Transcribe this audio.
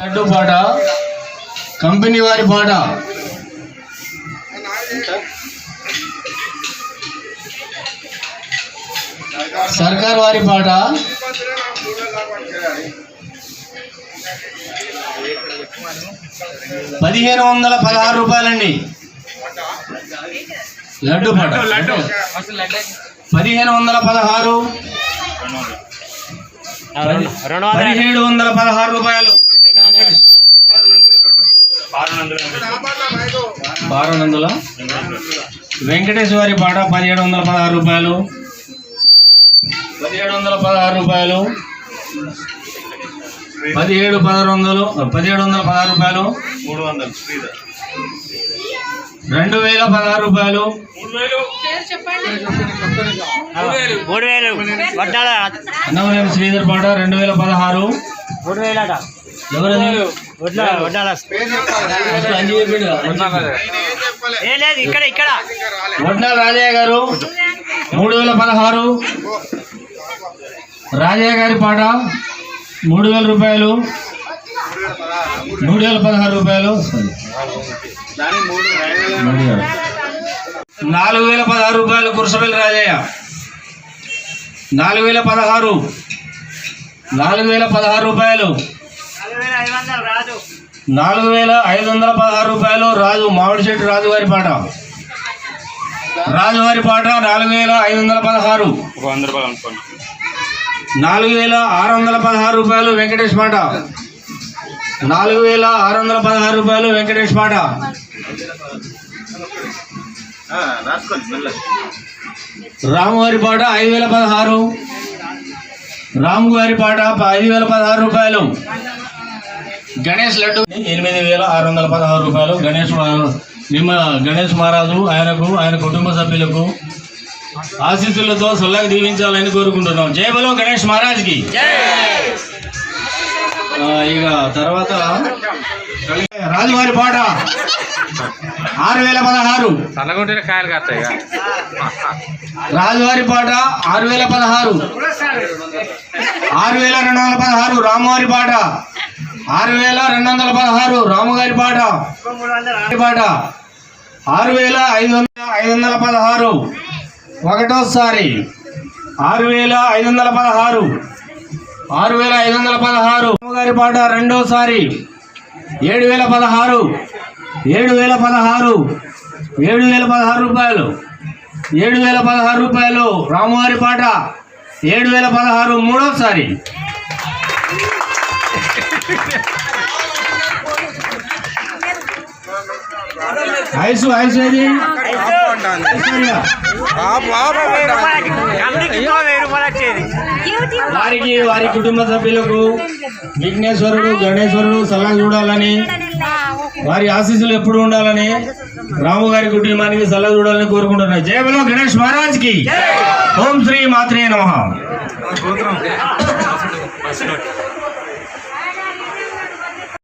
లడ్డు పాట కంపెనీ వారి పాట సర్కార్ వారి పాట 1516 రూపాయలండి. లడ్డు పాట 1516 1716 రూపాయలు. 1200 వెంకటేశ్వర వారి పాట 1716 రూపాయలు. 1716 రూపాయలు. 1716 రూపాయలు. 2016 రూపాయలు. 3000 అన్నవరం శ్రీధర్ పాట 2016. వడ్నాల రాజయ్య గారు 3016. రాజయ్య గారి పాట 3000 రూపాయలు. 3016 రూపాయలు. 4016 రూపాయలు. కురసపల్లి రాజయ్య 4016 రూపాయలు. 4516 రూపాయలు. రాజు మామిడి చెట్టు రాజు వారి పాట 4516. 4616 రూపాయలు. వెంకటేష్ పాట 4616 రూపాయలు. వెంకటేష్ పాట. రాము వారి పాట 5016. రాము గారి పాట 5016 రూపాయలు. గణేష్ లడ్డు 8616 రూపాయలు. గణేష్ మహారాజు ఆయన కుటుంబ సభ్యులకు ఆశీస్సులతో సొల్లగా దీవించాలని కోరుకుంటున్నాం. జై బలో గణేష్ మహారాజ్కి. ఇక తర్వాత రాజువారి పాట 6016. రాజువారి పాట 6016. 6216. రామువారి పాట 6216. రాముగారి పాట 6516. ఒకటోసారి 6516. 6516. రాముగారి పాట రెండోసారి 7016. 7016 రూపాయలు. 7016 రూపాయలు. రామువారి పాట 7016 మూడోసారి. ఐసు ఏది వారి కుటుంబ సభ్యులకు విఘ్నేశ్వరుడు గణేశ్వరుడు సలహా చూడాలని, వారి ఆశీస్సులు ఎప్పుడు ఉండాలని, రాము గారి కుటుంబానికి సలహా చూడాలని కోరుకుంటున్నారు. జై బలో గణేష్ మహారాజ్ కి. ఓం శ్రీ మాత్రే నమః.